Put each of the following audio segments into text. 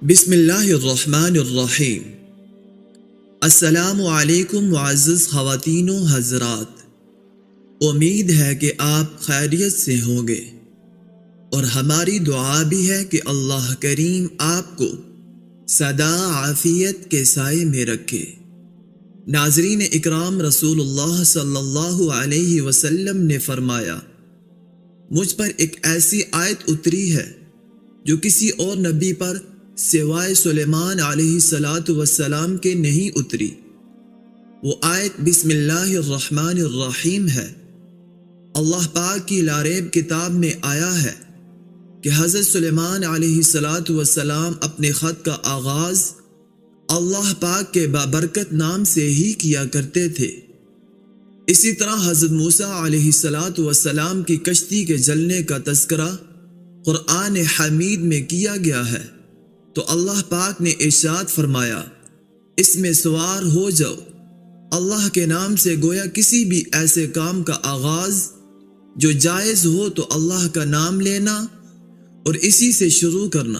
بسم اللہ الرحمن الرحیم۔ السلام علیکم معزز خواتین و حضرات، امید ہے کہ آپ خیریت سے ہوں گے اور ہماری دعا بھی ہے کہ اللہ کریم آپ کو سدا عافیت کے سائے میں رکھے۔ ناظرین اکرام، رسول اللہ صلی اللہ علیہ وسلم نے فرمایا، مجھ پر ایک ایسی آیت اتری ہے جو کسی اور نبی پر سوائے سلیمان علیہ السلام کے نہیں اتری۔ وہ آیت بسم اللہ الرحمن الرحیم ہے۔ اللہ پاک کی لاریب کتاب میں آیا ہے کہ حضرت سلیمان علیہ السلام اپنے خط کا آغاز اللہ پاک کے بابرکت نام سے ہی کیا کرتے تھے۔ اسی طرح حضرت موسیٰ علیہ السلام کی کشتی کے جلنے کا تذکرہ قرآن حمید میں کیا گیا ہے، تو اللہ پاک نے ارشاد فرمایا، اس میں سوار ہو جاؤ۔ اللہ کے نام سے گویا کسی بھی ایسے کام کا آغاز جو جائز ہو تو اللہ کا نام لینا اور اسی سے شروع کرنا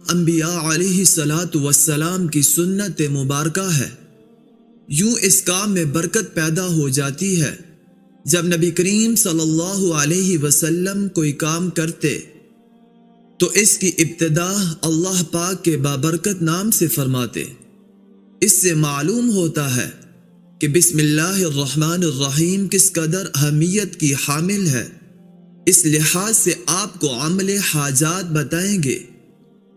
انبیاء علیہ السلام کی سنت مبارکہ ہے۔ یوں اس کام میں برکت پیدا ہو جاتی ہے۔ جب نبی کریم صلی اللہ علیہ وسلم کوئی کام کرتے تو اس کی ابتدا اللہ پاک کے بابرکت نام سے فرماتے۔ اس سے معلوم ہوتا ہے کہ بسم اللہ الرحمن الرحیم کس قدر اہمیت کی حامل ہے۔ اس لحاظ سے آپ کو عمل حاجات بتائیں گے۔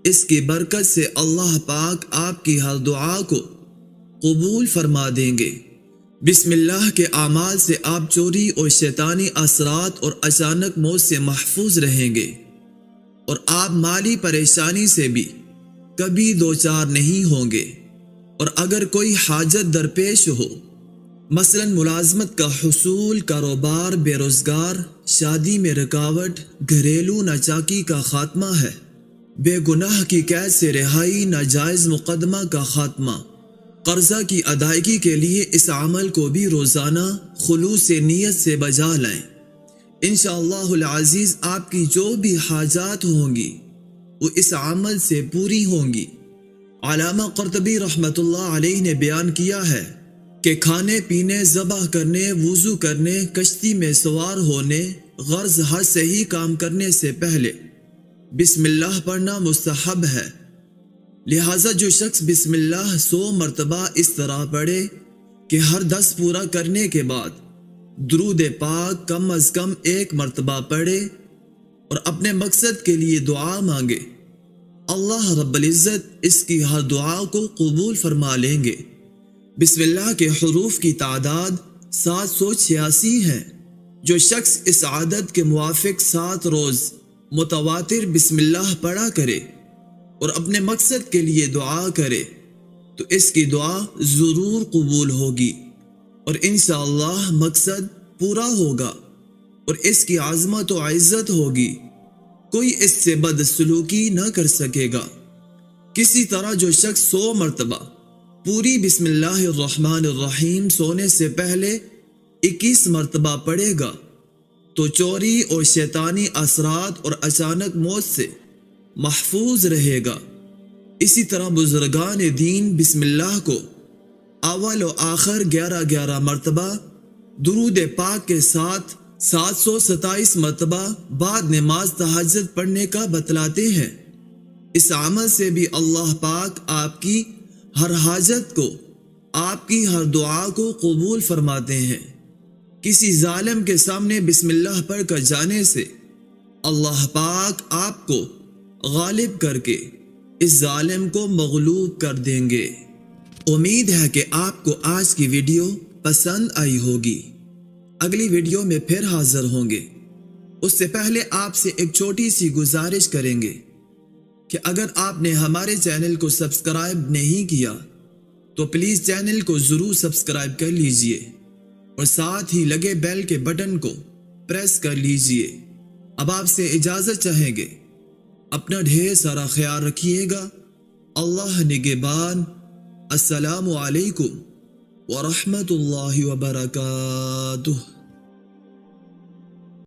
اس کی برکت سے اللہ پاک آپ کی ہر دعا کو قبول فرما دیں گے۔ بسم اللہ کے اعمال سے آپ چوری اور شیطانی اثرات اور اچانک موت سے محفوظ رہیں گے، اور آپ مالی پریشانی سے بھی کبھی دوچار نہیں ہوں گے۔ اور اگر کوئی حاجت درپیش ہو، مثلا ملازمت کا حصول، کاروبار، بے روزگار، شادی میں رکاوٹ، گھریلو ناچاکی کا خاتمہ ہے، بے گناہ کی قید سے رہائی، ناجائز مقدمہ کا خاتمہ، قرضہ کی ادائیگی کے لیے اس عمل کو بھی روزانہ خلوص نیت سے بجا لائیں۔ انشاءاللہ العزیز آپ کی جو بھی حاجات ہوں گی وہ اس عمل سے پوری ہوں گی۔ علامہ قرطبی رحمۃ اللہ علیہ نے بیان کیا ہے کہ کھانے پینے، ذبح کرنے، وضو کرنے، کشتی میں سوار ہونے، غرض ہر صحیح کام کرنے سے پہلے بسم اللہ پڑھنا مستحب ہے۔ لہٰذا جو شخص بسم اللہ 100 مرتبہ اس طرح پڑھے کہ ہر 10 پورا کرنے کے بعد درود پاک کم از کم 1 مرتبہ پڑھے اور اپنے مقصد کے لیے دعا مانگے، اللہ رب العزت اس کی ہر دعا کو قبول فرما لیں گے۔ بسم اللہ کے حروف کی تعداد 786 ہے۔ جو شخص اس عدد کے موافق 7 روز متواتر بسم اللہ پڑھا کرے اور اپنے مقصد کے لیے دعا کرے تو اس کی دعا ضرور قبول ہوگی اور انشاءاللہ مقصد پورا ہوگا اور اس کی عظمت و عزت ہوگی، کوئی اس سے بدسلوکی نہ کر سکے گا۔ کسی طرح جو شخص 100 مرتبہ پوری بسم اللہ الرحمن الرحیم سونے سے پہلے 21 مرتبہ پڑھے گا تو چوری اور شیطانی اثرات اور اچانک موت سے محفوظ رہے گا۔ اسی طرح بزرگان دین بسم اللہ کو اول و آخر 11 مرتبہ، درود پاک کے ساتھ 727 مرتبہ بعد نماز تہجد پڑھنے کا بتلاتے ہیں۔ اس عمل سے بھی اللہ پاک آپ کی ہر حاجت کو، آپ کی ہر دعا کو قبول فرماتے ہیں۔ کسی ظالم کے سامنے بسم اللہ پڑھ کر جانے سے اللہ پاک آپ کو غالب کر کے اس ظالم کو مغلوب کر دیں گے۔ امید ہے کہ آپ کو آج کی ویڈیو پسند آئی ہوگی۔ اگلی ویڈیو میں پھر حاضر ہوں گے۔ اس سے پہلے آپ سے ایک چھوٹی سی گزارش کریں گے کہ اگر آپ نے ہمارے چینل کو سبسکرائب نہیں کیا تو پلیز چینل کو ضرور سبسکرائب کر لیجئے اور ساتھ ہی لگے بیل کے بٹن کو پریس کر لیجئے۔ اب آپ سے اجازت چاہیں گے۔ اپنا ڈھیر سارا خیال رکھیے گا۔ اللہ نگہبان۔ السلام علیکم ورحمۃ اللہ وبرکاتہ۔